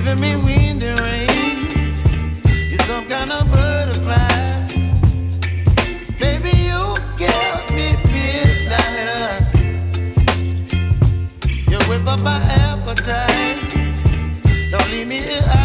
giving me wind and rain. You're some kind of butterfly. Baby, you give me midnight. You whip up my appetite. Don't leave me here.